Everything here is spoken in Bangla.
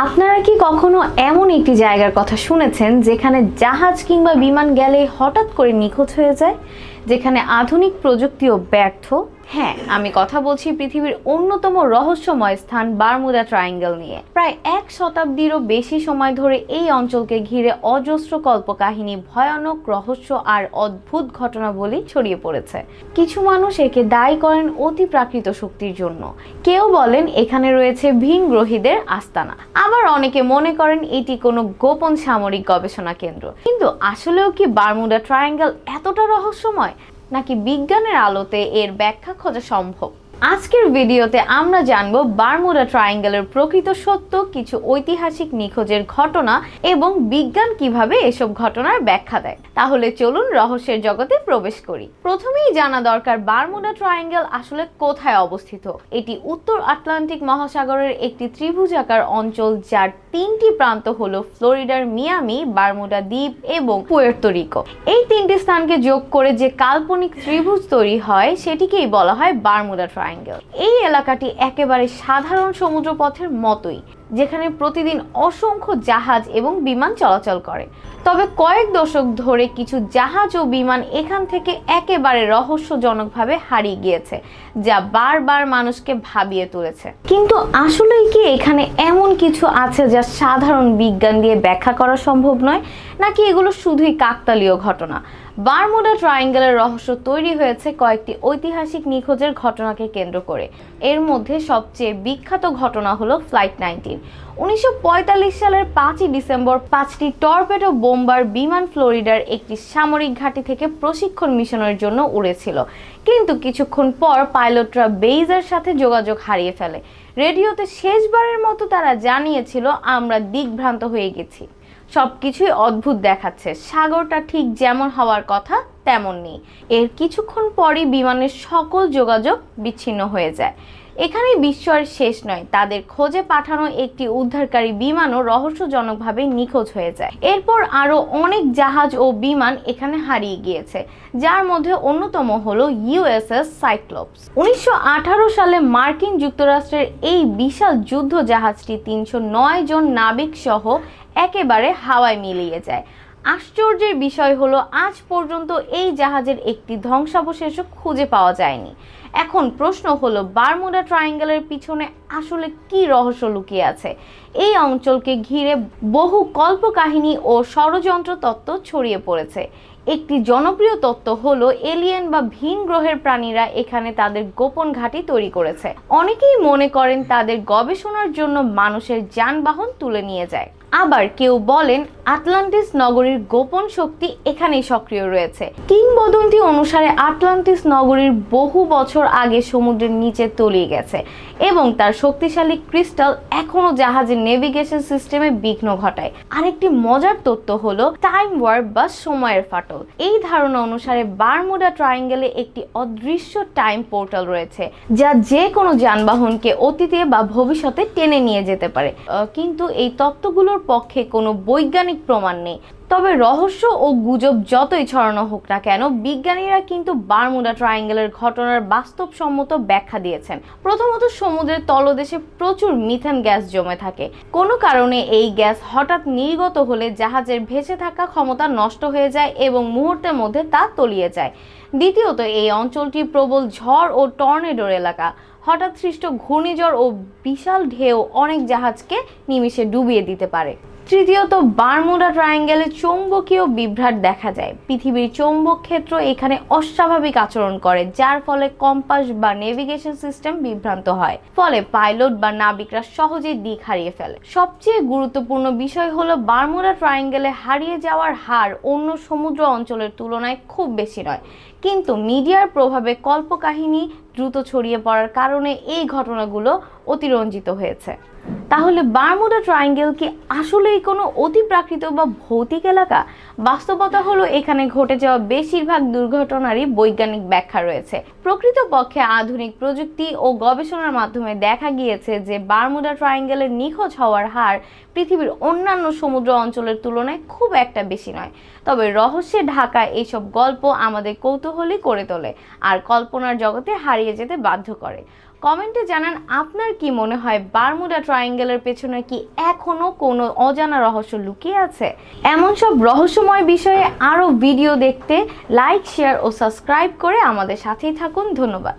আপনারা কি কখনো এমন একটি জায়গার কথা শুনেছেন যেখানে জাহাজ কিংবা বিমান গেলে হঠাৎ করে নিখোঁজ হয়ে যায়, যেখানে আধুনিক প্রযুক্তিও ব্যর্থ? হ্যাঁ, আমি কথা বলছি পৃথিবীর অন্যতম রহস্যময় স্থান বারমুডা ট্রায়াঙ্গেল নিয়ে। প্রায় 1 শতাব্দীরও বেশি সময় ধরে এই অঞ্চলকে ঘিরে অজস্র কল্পকাহিনী, ভয়ানক রহস্য আর অদ্ভুত ঘটনাবলী ছড়িয়ে পড়েছে। কিছু মানুষ একে দায়ী করেন অতি প্রাকৃত শক্তির জন্য, কেউ বলেন এখানে রয়েছে ভিনগ্রহীদের আস্তানা, আবার অনেকে মনে করেন এটি কোনো গোপন সামরিক গবেষণা কেন্দ্র। কিন্তু আসলেও কি বারমুডা ট্রায়াঙ্গেল এতটা রহস্যময়, নাকি বিজ্ঞানের আলোতে এর ব্যাখ্যা খোঁজা সম্ভব? আজকের ভিডিওতে আমরা জানবো বারমুডা ট্রায়াঙ্গেলের প্রকৃত সত্য, কিছু ঐতিহাসিক নিখোঁজের ঘটনা এবং বিজ্ঞান কিভাবে এসব ঘটনার ব্যাখ্যা দেয়। তাহলে চলুন রহস্যের জগতে প্রবেশ করি। প্রথমেই জানা দরকার বারমুডা ট্রায়াঙ্গেল আসলে কোথায় অবস্থিত। এটি উত্তর আটলান্টিক মহাসাগরের একটি ত্রিভুজাকার অঞ্চল, যার 3টি প্রান্ত হলো ফ্লোরিডার মিয়ামি, বারমুডা দ্বীপ এবং পুয়ের্তো রিকো। এই 3টি স্থানকে যোগ করে যে কাল্পনিক ত্রিভুজ তৈরি হয় সেটিকেই বলা হয় বারমুডা ট্রায়াঙ্গেল। এই এলাকাটি একেবারে সাধারণ সমুদ্রপথের মতোই, যেখানে প্রতিদিন অসংখ্য জাহাজ এবং বিমান চলাচল করে। তবে কয়েক দশক ধরে কিছু জাহাজ ও বিমান এখান থেকে একেবারে রহস্যজনকভাবে হারিয়ে গিয়েছে, যা বারবার মানুষকে ভাবিয়ে তুলেছে। কিন্তু আসলেই কি এখানে এমন কিছু আছে যা সাধারণ বিজ্ঞান দিয়ে ব্যাখ্যা করা সম্ভব নয়, নাকি এগুলো শুধুই কাকতালীয় ঘটনা? বারমুডা ট্রায়াঙ্গেলের রহস্য তৈরি হয়েছে কয়েকটি ঐতিহাসিক নিখোঁজের ঘটনাকে কেন্দ্র করে। এর মধ্যে সবচেয়ে বিখ্যাত ঘটনা হলো ফ্লাইট 19। 1945 সালের 5ই ডিসেম্বর 5টি টর্পেডো বোম্বার বিমান ফ্লোরিডার একটি সামরিক ঘাঁটি থেকে প্রশিক্ষণ মিশনের জন্য উড়েছিল। কিন্তু কিছুক্ষণ পর পাইলটরা বেইজের সাথে যোগাযোগ হারিয়ে ফেলে। রেডিওতে শেষবারের মতো তারা জানিয়েছিল, আমরা দিকভ্রান্ত হয়ে গেছি, সবকিছুই অদ্ভুত দেখাচ্ছে, সাগরটা ঠিক যেমন হওয়ার কথা তেমন নেই। এর কিছুক্ষণ পরই বিমানের সকল যোগাযোগ বিচ্ছিন্ন হয়ে যায়। এখানে বিস্ময়ের শেষ নয়, তাদের খোঁজে পাঠানো একটি উদ্ধারকারী বিমানও রহস্যজনকভাবে নিখোঁজ হয়ে যায়। এরপর আরও অনেক জাহাজ ও বিমান এখানে হারিয়ে গিয়েছে, যার মধ্যে অন্যতম হলো ইউএসএস সাইক্লোপস। 1918 সালে মার্কিন যুক্তরাষ্ট্রের এই বিশাল যুদ্ধ জাহাজটি 309 জন নাবিক সহ একেবারে হাওয়ায় মিলিয়ে যায়। আশ্চর্যের বিষয় হলো আজ পর্যন্ত এই জাহাজের একটি ধ্বংসাবশেষও খুঁজে পাওয়া যায়নি। এখন প্রশ্ন হলো, বারমুডা ট্রায়াঙ্গেলের পিছনে আসলে কি রহস্য লুকিয়ে আছে? এই অঞ্চলকে ঘিরে বহু কল্পকাহিনী ও ষড়যন্ত্র তত্ত্ব ছড়িয়ে পড়েছে। একটি জনপ্রিয় তত্ত্ব হলো এলিয়েন বা ভিন গ্রহের প্রাণীরা এখানে তাদের গোপন ঘাঁটি তৈরি করেছে। অনেকেই মনে করেন তাদের গবেষণার জন্য মানুষের যানবাহন তুলে নিয়ে যায়। আবার কেউ বলেন আটলান্টিস নগরীর গোপন শক্তি এখানেই সক্রিয় রয়েছে। কিংবদন্তি অনুসারে আটলান্টিস নগরীর বহু বছর আগে সমুদ্রের নিচে তলিয়ে গেছে এবং তার শক্তিশালী ক্রিস্টাল এখনো জাহাজের নেভিগেশন সিস্টেমে বিঘ্ন ঘটায়। আরেকটি মজার তথ্য হলো টাইম ওয়ার্প বা সময়ের ফাটল। এই ধারণা অনুসারে বারমুডা ট্রায়াঙ্গেলে একটি অদৃশ্য টাইম পোর্টাল রয়েছে, যা যে কোনো যানবাহনকে অতীতে বা ভবিষ্যতে টেনে নিয়ে যেতে পারে। কিন্তু এই তত্ত্বগুলোর পক্ষে কোনো বৈজ্ঞানিক প্রমাণ নেই। তবে রহস্য ও গুজব যতই ছড়ানো হোক না কেন, বিজ্ঞানীরা কিন্তু বারমুডা ট্রায়াঙ্গেলের ঘটনার বাস্তবসম্মত ব্যাখ্যা দিয়েছেন। প্রথমত, সমুদ্রের তলদেশে প্রচুর মিথেন গ্যাস জমে থাকে। কোনো কারণে এই গ্যাস হঠাৎ নির্গত হলে জাহাজের ভেসে থাকা ক্ষমতা নষ্ট হয়ে যায় এবং মুহূর্তের মধ্যে তা তলিয়ে যায়। দ্বিতীয়ত, এই অঞ্চলটি প্রবল ঝড় ও টর্নেডোর এলাকা। হঠাৎ সৃষ্ট ঘূর্ণিঝড় ও বিশাল ঢেউ অনেক জাহাজকে নিমিষে ডুবিয়ে দিতে পারে। তৃতীয়ত, বারমুডা ট্রায়াঙ্গেলে চৌম্বকীয় বিভ্রাট দেখা যায়। পৃথিবীর চৌম্বক ক্ষেত্র এখানে অস্বাভাবিক আচরণ করে, যার ফলে কম্পাস বা নেভিগেশন সিস্টেম বিভ্রান্ত হয়, ফলে পাইলট বা নাবিকরা সহজেই দিক হারিয়ে ফেলে। সবচেয়ে গুরুত্বপূর্ণ বিষয় হলো বারমুডা ট্রায়াঙ্গেলে হারিয়ে যাওয়ার হার অন্য সমুদ্র অঞ্চলের তুলনায় খুব বেশি নয়, কিন্তু মিডিয়ার প্রভাবে কল্পকাহিনী দ্রুত ছড়িয়ে পড়ার কারণে এই ঘটনাগুলো অতিরঞ্জিত হয়েছে। তাহলে বারমুডা ট্রায়াঙ্গেল কি আসলেই কোনো অতিপ্রাকৃত বা ভৌতিক এলাকা? বাস্তবতা হলো এখানে ঘটে যাওয়া বেশিরভাগ দুর্ঘটনারই বৈজ্ঞানিক ব্যাখ্যা রয়েছে। প্রকৃতপক্ষে আধুনিক প্রযুক্তি ও গবেষণার মাধ্যমে দেখা গিয়েছে যে বারমুডা ট্রায়াঙ্গেলের নিখোঁজ হওয়ার হার পৃথিবীর অন্যান্য সমুদ্র অঞ্চলের তুলনায় খুব একটা বেশি নয়। তবে রহস্যে ঢাকা এইসব গল্প আমাদের কৌতূহলী করে তোলে আর কল্পনার জগতে হারিয়ে যেতে বাধ্য করে। কমেন্টে জানান আপনার কি মনে হয় বারমুডা ট্রায়াঙ্গেলের পেছনে কি এখনো কোনো অজানা রহস্য লুকিয়ে আছে? এমন সব রহস্যময় বিষয়ে আরও ভিডিও দেখতে লাইক, শেয়ার ও সাবস্ক্রাইব করে আমাদের সাথেই থাকুন। ধন্যবাদ।